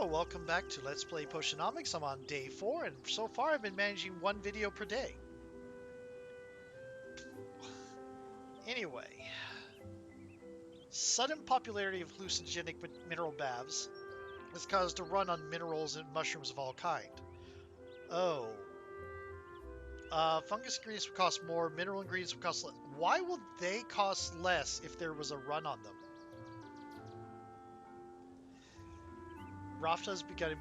Hello, welcome back to Let's Play Potionomics. I'm on day 4, and so far I've been managing one video per day. Anyway, sudden popularity of hallucinogenic mineral baths has caused a run on minerals and mushrooms of all kind. Oh. Fungus ingredients would cost more, mineral ingredients would cost less. Why would they cost less if there was a run on them? Rafta has begun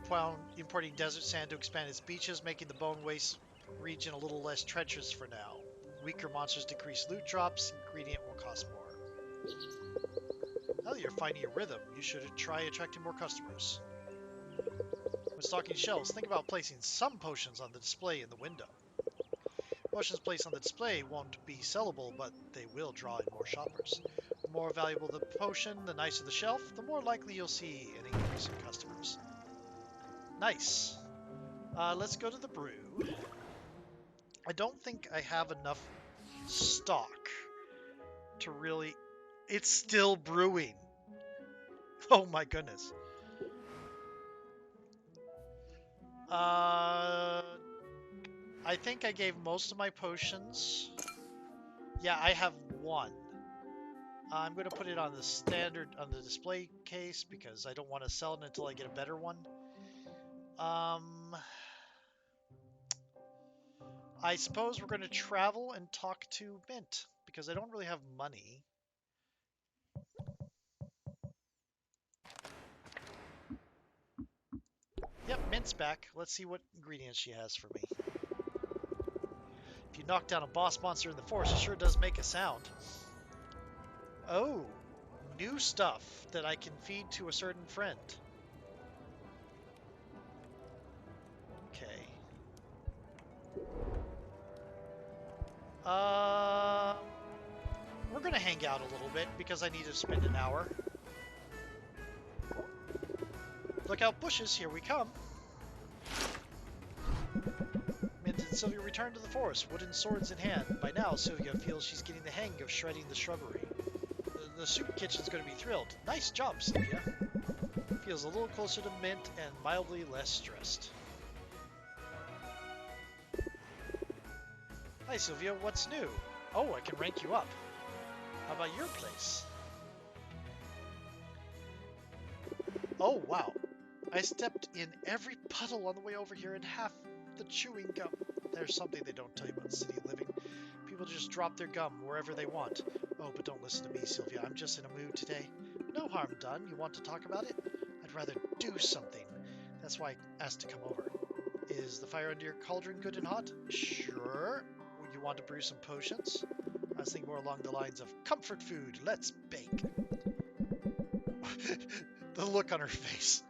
importing desert sand to expand its beaches, making the Bone Waste region a little less treacherous for now. Weaker monsters decrease loot drops, ingredient will cost more. Now that you're finding a rhythm, you should try attracting more customers. When stocking shelves, think about placing some potions on the display in the window. Potions placed on the display won't be sellable, but they will draw in more shoppers. The more valuable the potion, the nicer the shelf, the more likely you'll see an increase in customers. Nice. Let's go to the brew. I don't think I have enough stock to really... It's still brewing. Oh my goodness. I think I gave most of my potions. Yeah, I have one. I'm going to put it on the standard, on the display case, because I don't want to sell it until I get a better one. I suppose we're going to travel and talk to Mint, because I don't really have money. Yep, Mint's back. Let's see what ingredients she has for me. If you knock down a boss monster in the forest, it sure does make a sound. Oh, new stuff that I can feed to a certain friend. Okay. We're gonna hang out a little bit because I need to spend an hour. Look out, bushes, here we come. Mint and Sylvia return to the forest, wooden swords in hand. By now, Sylvia feels she's getting the hang of shredding the shrubbery. The soup kitchen's gonna be thrilled. Nice job, Sylvia. Feels a little closer to Mint and mildly less stressed. Hi, Sylvia, what's new? Oh, I can rank you up. How about your place? Oh, wow. I stepped in every puddle on the way over here and half the chewing gum. There's something they don't tell you about city living. People just drop their gum wherever they want. Oh, but don't listen to me, Sylvia. I'm just in a mood today. No harm done. You want to talk about it? I'd rather do something. That's why I asked to come over. Is the fire under your cauldron good and hot? Sure. You want to brew some potions? I was thinking more along the lines of comfort food. Let's bake. The look on her face.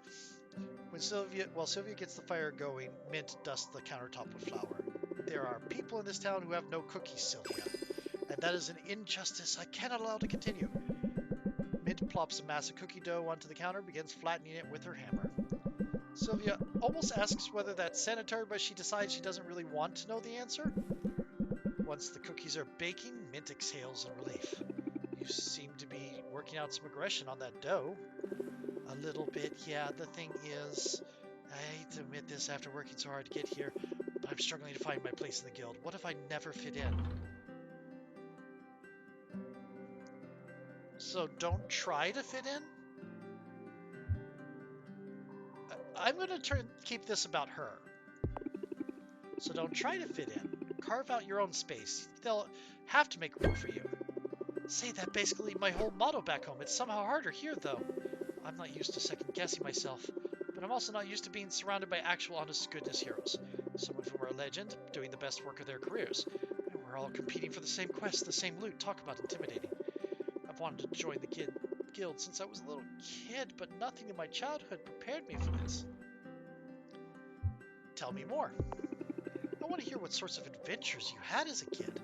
While Sylvia gets the fire going, Mint dusts the countertop with flour. There are people in this town who have no cookies, Sylvia, and that is an injustice I cannot allow to continue. Mint plops a mass of cookie dough onto the counter, begins flattening it with her hammer. Sylvia almost asks whether that's sanitary, but she decides she doesn't really want to know the answer. Once the cookies are baking, Mint exhales in relief. You seem to be working out some aggression on that dough. A little bit, yeah. The thing is, I hate to admit this after working so hard to get here, but I'm struggling to find my place in the guild. What if I never fit in? So don't try to fit in? I'm going to keep this about her. So don't try to fit in. Carve out your own space. They'll have to make room for you. Say that basically my whole motto back home. It's somehow harder here, though. I'm not used to second-guessing myself, but I'm also not used to being surrounded by actual honest-to-goodness heroes. Some of whom are a legend, doing the best work of their careers. And we're all competing for the same quest, the same loot. Talk about intimidating. I've wanted to join the guild since I was a little kid, but nothing in my childhood prepared me for this. Tell me more. I want to hear what sorts of adventures you had as a kid.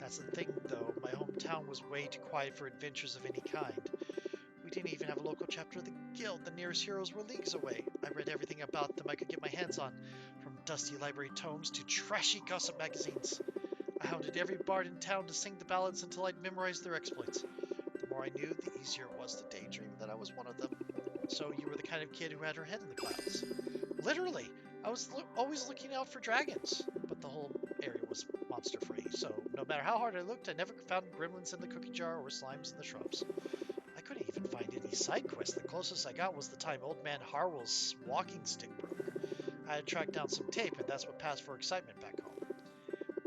That's the thing, though. My hometown was way too quiet for adventures of any kind. We didn't even have a local chapter of the guild. The nearest heroes were leagues away. I read everything about them I could get my hands on, from dusty library tomes to trashy gossip magazines. I hounded every bard in town to sing the ballads until I'd memorized their exploits. The more I knew, the easier it was to daydream that I was one of them. So you were the kind of kid who had her head in the clouds. Literally, I was always looking out for dragons, but the whole area was monster-free, so no matter how hard I looked, I never found gremlins in the cookie jar or slimes in the shrubs. I couldn't even find any side quests. The closest I got was the time Old Man Harwell's walking stick broke. I had tracked down some tape, and that's what passed for excitement back home.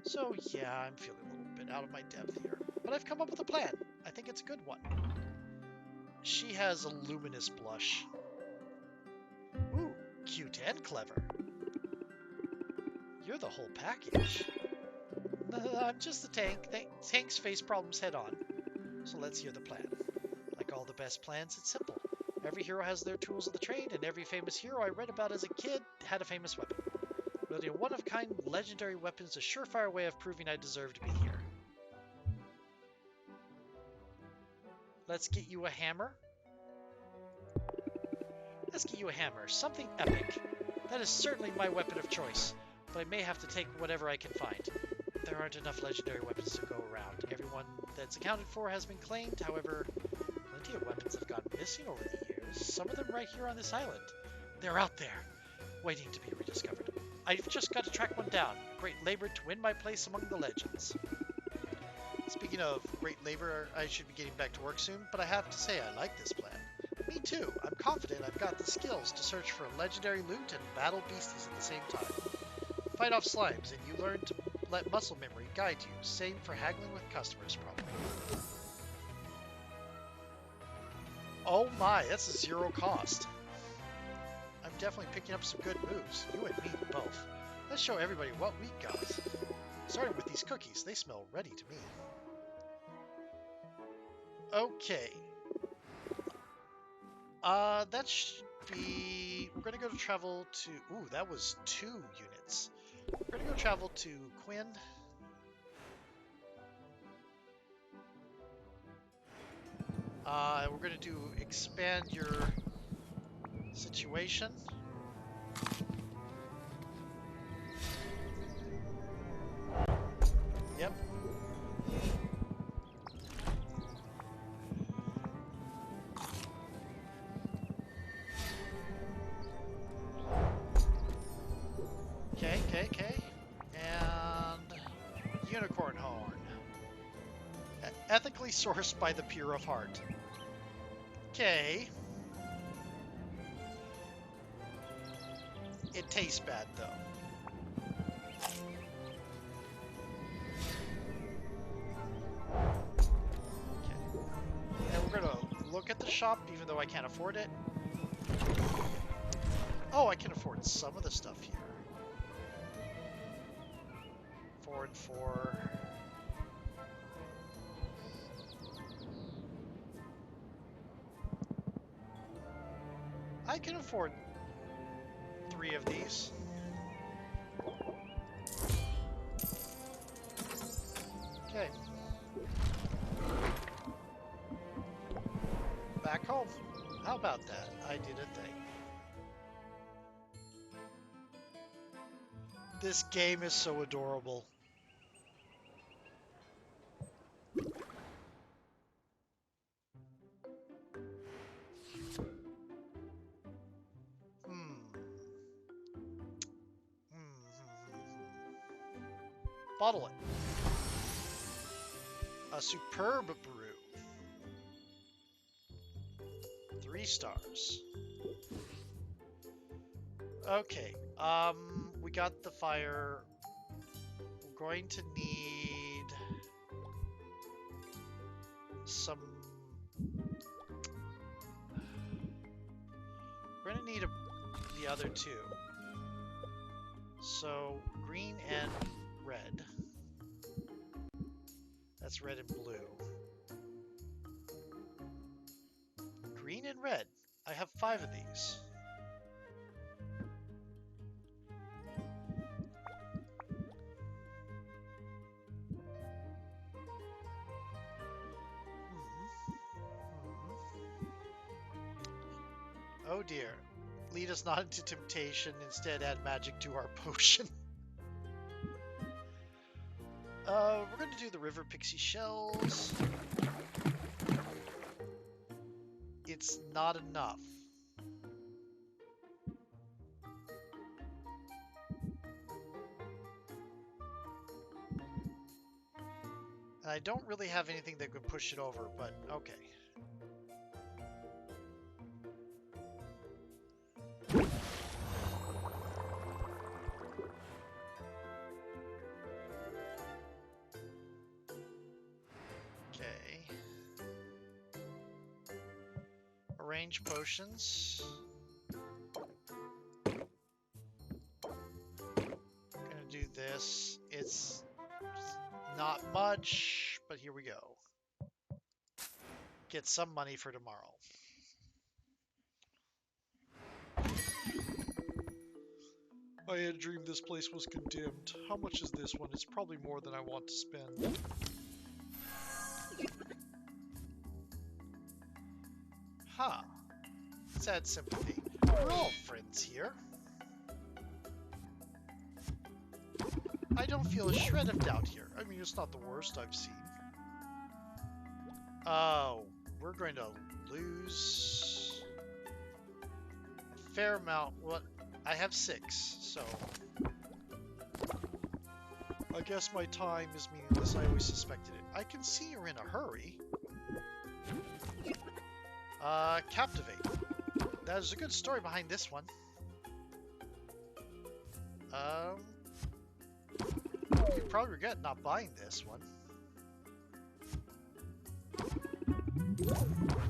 So yeah, I'm feeling a little bit out of my depth here, but I've come up with a plan. I think it's a good one. She has a luminous blush. Ooh, cute and clever. You're the whole package. I'm just the tank. Tanks face problems head on. So let's hear the plan. Like all the best plans, it's simple. Every hero has their tools of the trade, and every famous hero I read about as a kid had a famous weapon. Wielding a one-of-kind legendary weapon is a surefire way of proving I deserve to be here. Let's get you a hammer. Let's get you a hammer. Something epic. That is certainly my weapon of choice, but I may have to take whatever I can find. There aren't enough legendary weapons to go around. Everyone that's accounted for has been claimed, however, plenty of weapons have gone missing over the years, some of them right here on this island. They're out there, waiting to be rediscovered. I've just got to track one down. Great labor to win my place among the legends. Speaking of great labor, I should be getting back to work soon, but I have to say I like this plan. Me too. I'm confident I've got the skills to search for legendary loot and battle beasties at the same time. Fight off slimes, and you learn to let muscle memory guide you. Same for haggling with customers, probably. Oh my, that's a zero cost. I'm definitely picking up some good moves. You and me both. Let's show everybody what we got. Starting with these cookies, they smell ready to me. Okay. That should be... We're gonna go to travel to... Ooh, that was 2 units. We're gonna go travel to Quinn. We're gonna do expand your situation. Yep. Okay. And unicorn horn. Ethically sourced by the Pure of Heart. Okay. It tastes bad though. Okay. And we're gonna look at the shop even though I can't afford it. Oh, I can afford some of the stuff here. 4 and 4. I can afford 3 of these. Okay. Back home. How about that? I did a thing. This game is so adorable. Bottle it. A superb brew. 3 stars. Okay, we got the fire. We're going to need some... We're going to need the other 2. So, green and red. That's red and blue. Green and red. I have 5 of these. Oh dear. Lead us not into temptation, instead add magic to our potion. We're going to do the river pixie shells. It's not enough. And I don't really have anything that could push it over, but okay. Okay. Arrange potions. Gonna do this. It's not much, but here we go. Get some money for tomorrow. I had dreamed this place was condemned. How much is this one? It's probably more than I want to spend. Huh. Sad sympathy. We're all friends here. I don't feel a shred of doubt here. I mean, it's not the worst I've seen. Oh, we're going to lose a fair amount. What? I have 6, so I guess my time is meaningless. I always suspected it. I can see you're in a hurry. Captivate. There's a good story behind this one. You probably regret not buying this one.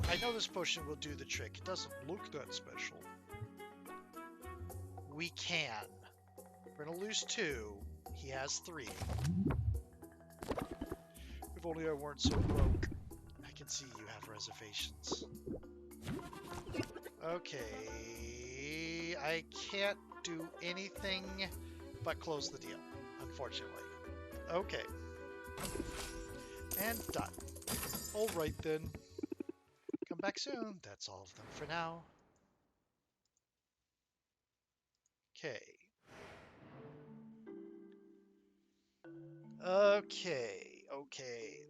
I know this potion will do the trick. It doesn't look that special. We can. We're gonna lose 2. He has 3. If only I weren't so broke. I can see you have reservations. Okay. I can't do anything but close the deal, unfortunately. Okay. And done. Alright then. Come back soon. That's all of them for now. Okay. Okay.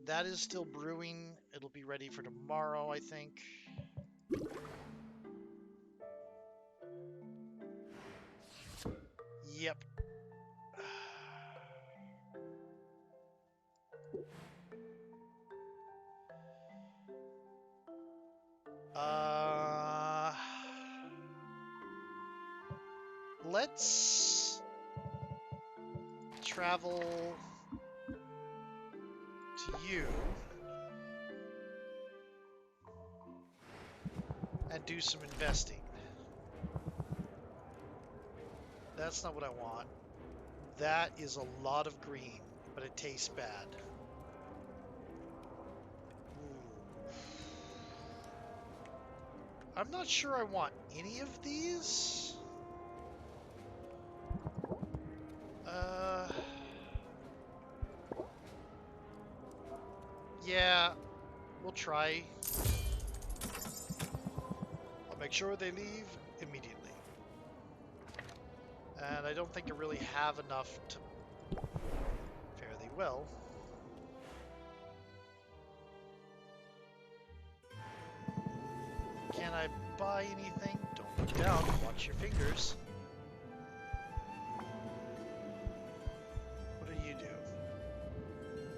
That is still brewing. It'll be ready for tomorrow, I think. Yep. Let's travel to you and do some investing. That's not what I want. That is a lot of green, but it tastes bad. Ooh. I'm not sure I want any of these. Yeah, we'll try. I'll make sure they leave immediately. And I don't think I really have enough to fare thee well. Can I buy anything? Don't look down, watch your fingers. What do you do?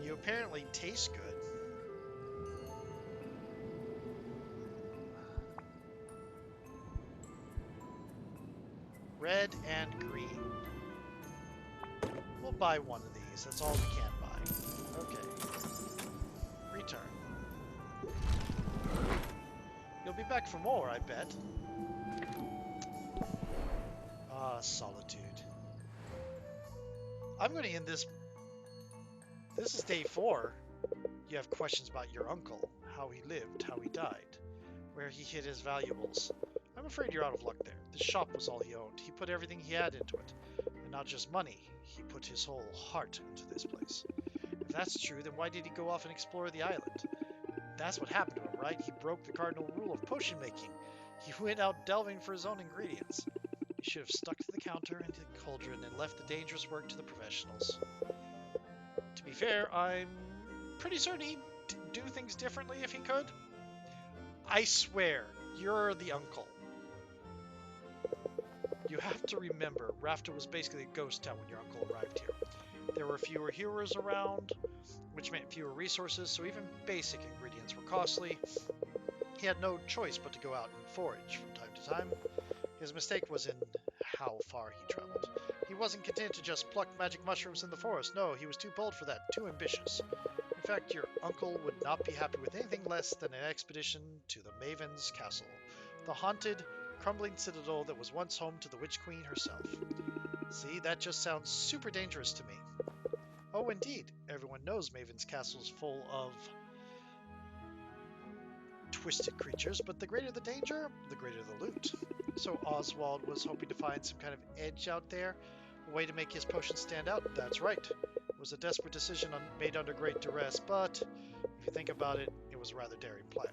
You apparently taste good. Red and green. We'll buy one of these. That's all we can buy. Okay. Return. You'll be back for more, I bet. Ah, solitude. I'm going to end this. This is day 4. You have questions about your uncle, how he lived, how he died, where he hid his valuables. I'm afraid you're out of luck there. This shop was all he owned. He put everything he had into it. And not just money. He put his whole heart into this place. If that's true, then why did he go off and explore the island? That's what happened to him, right? He broke the cardinal rule of potion making. He went out delving for his own ingredients. He should have stuck to the counter and to the cauldron and left the dangerous work to the professionals. To be fair, I'm pretty certain he'd do things differently if he could. I swear, you're the uncle. You have to remember, Rafta was basically a ghost town when your uncle arrived here. There were fewer heroes around. which meant fewer resources, so even basic ingredients were costly. He had no choice but to go out and forage from time to time. His mistake was in how far he traveled. He wasn't content to just pluck magic mushrooms in the forest. No, he was too bold for that, too ambitious. In fact, your uncle would not be happy with anything less than an expedition to the Maven's Castle, the haunted, crumbling citadel that was once home to the Witch Queen herself. See, that just sounds super dangerous to me. Oh, indeed. Everyone knows Maven's Castle is full of twisted creatures, but the greater the danger, the greater the loot. So Oswald was hoping to find some kind of edge out there, a way to make his potion stand out. That's right. It was a desperate decision made under great duress, but if you think about it, it was a rather daring plan.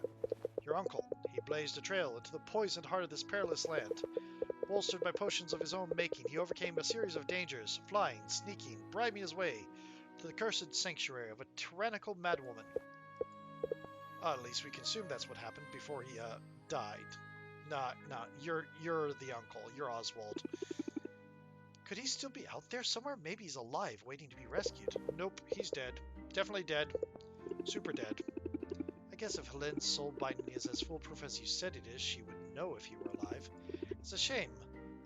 Your uncle, he blazed a trail into the poisoned heart of this perilous land. Bolstered by potions of his own making, he overcame a series of dangers, flying, sneaking, bribing his way to the cursed sanctuary of a tyrannical madwoman. At least we can assume that's what happened before he died. Nah, you're the uncle. You're Oswald. Could he still be out there somewhere? Maybe he's alive, waiting to be rescued. Nope, he's dead. Definitely dead. Super dead. I guess if Helene's soul binding is as foolproof as you said it is, she would know if you were alive. It's a shame.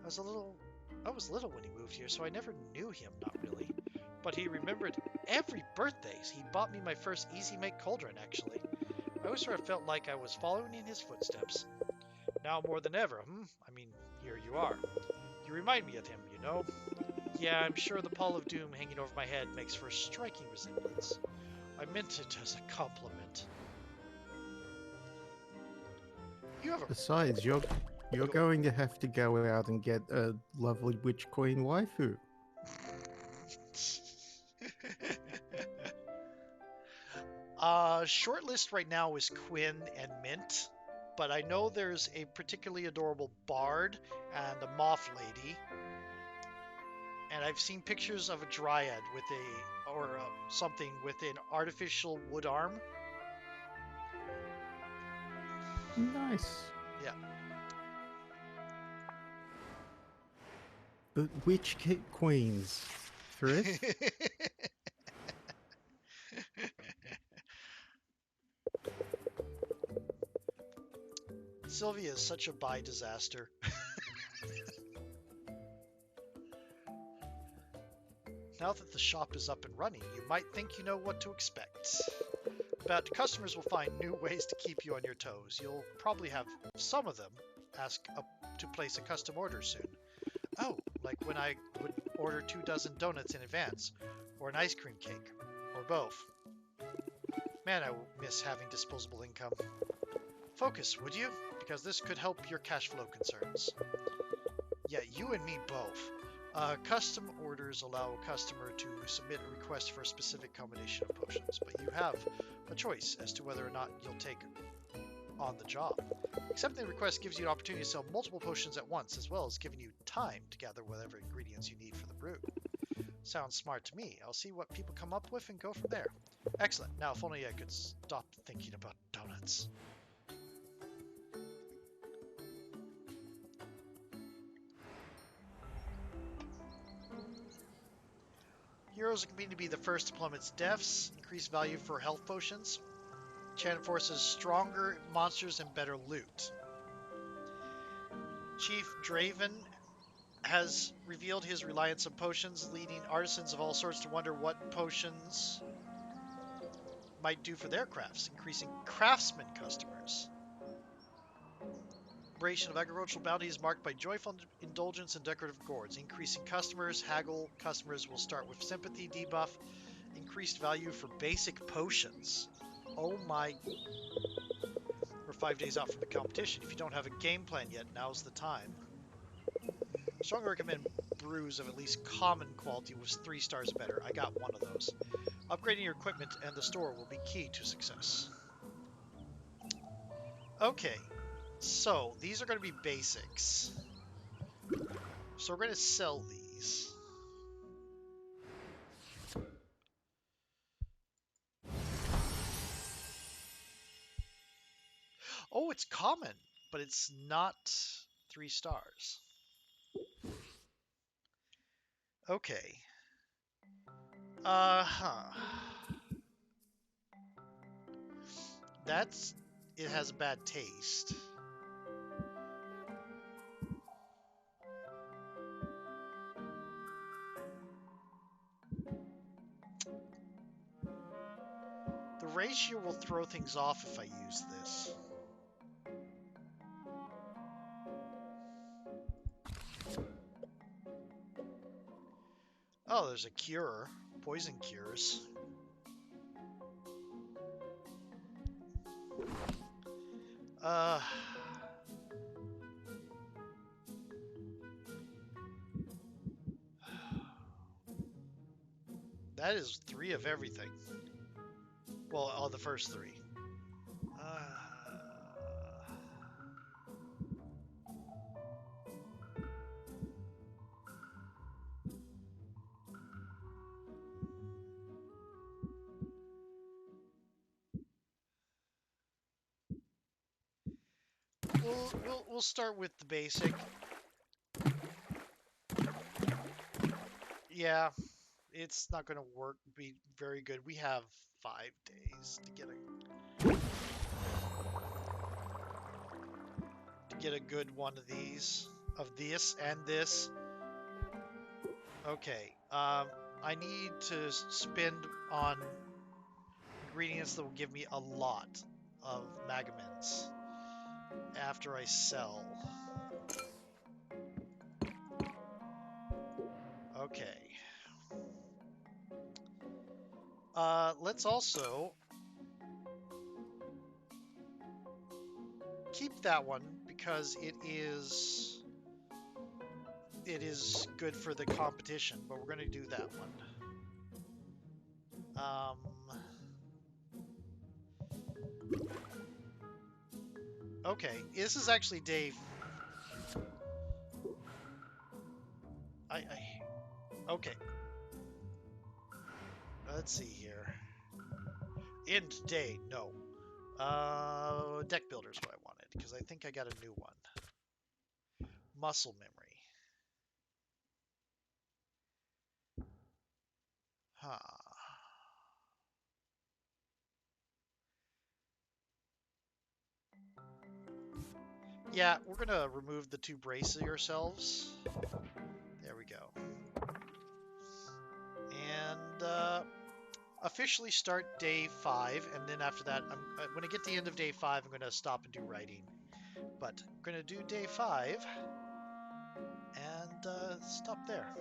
I was little when he moved here, so I never knew him, not really. But he remembered every birthday. He bought me my first easy make cauldron, actually. I always sort of felt like I was following in his footsteps. Now more than ever, I mean, here you are. You remind me of him, you know? Yeah, I'm sure the pall of doom hanging over my head makes for a striking resemblance. I meant it as a compliment. You have a... Besides, you're going to have to go out and get a lovely witch queen waifu. Shortlist right now is Quinn and Mint, but I know there's a particularly adorable bard and a moth lady, and I've seen pictures of a dryad with something with an artificial wood arm. Nice. Yeah. But which queens? Thryth? Sylvia is such a buy disaster. Now that the shop is up and running, you might think you know what to expect. But customers will find new ways to keep you on your toes. You'll probably have some of them ask to place a custom order soon. Oh, like when I would order 24 donuts in advance, or an ice cream cake, or both. Man, I miss having disposable income. Focus, would you? Because this could help your cash flow concerns. Yeah, you and me both. Custom orders allow a customer to submit a request for a specific combination of potions, but you have a choice as to whether or not you'll take on the job. Accepting the request gives you an opportunity to sell multiple potions at once, as well as giving you time to gather whatever ingredients you need for the brew. Sounds smart to me. I'll see what people come up with and go from there. Excellent. Now, if only I could stop thinking about donuts. Heroes are competing to be the first to plummet deaths, increase value for health potions. Chant forces stronger monsters and better loot. Chief Draven has revealed his reliance on potions, leading artisans of all sorts to wonder what potions might do for their crafts, increasing craftsman customers. Celebration of agricultural bounty is marked by joyful indulgence and decorative gourds. Increasing customers, haggle customers will start with sympathy debuff, increased value for basic potions. Oh my. We're 5 days out from the competition. If you don't have a game plan yet, now's the time. Strongly recommend brews of at least common quality with 3 stars better. I got one of those. Upgrading your equipment and the store will be key to success. Okay, so these are going to be basics. So we're going to sell these. Oh, it's common, but it's not 3 stars. Okay. Uh-huh. That's it has a bad taste. The ratio will throw things off if I use this. Oh, there's a cure. Poison cures. Uh, that is 3 of everything. Well, all the first 3. We'll start with the basic. Yeah, it's not going to be very good. We have 5 days to get a good one of these, of this and this. Okay, I need to spend on ingredients that will give me a lot of magamins after I sell. Okay. Let's also keep that one because it is good for the competition, but we're going to do that one. Okay, this is actually day. Okay. Let's see here. End day. No. Deck builder's what I wanted because I think I got a new one. Muscle memory. Huh. Yeah, we're gonna remove the 2 brace yourselves. There we go. And officially start day 5, and then after that, when I get to the end of day 5, I'm gonna stop and do writing. But I'm gonna do day 5 and stop there.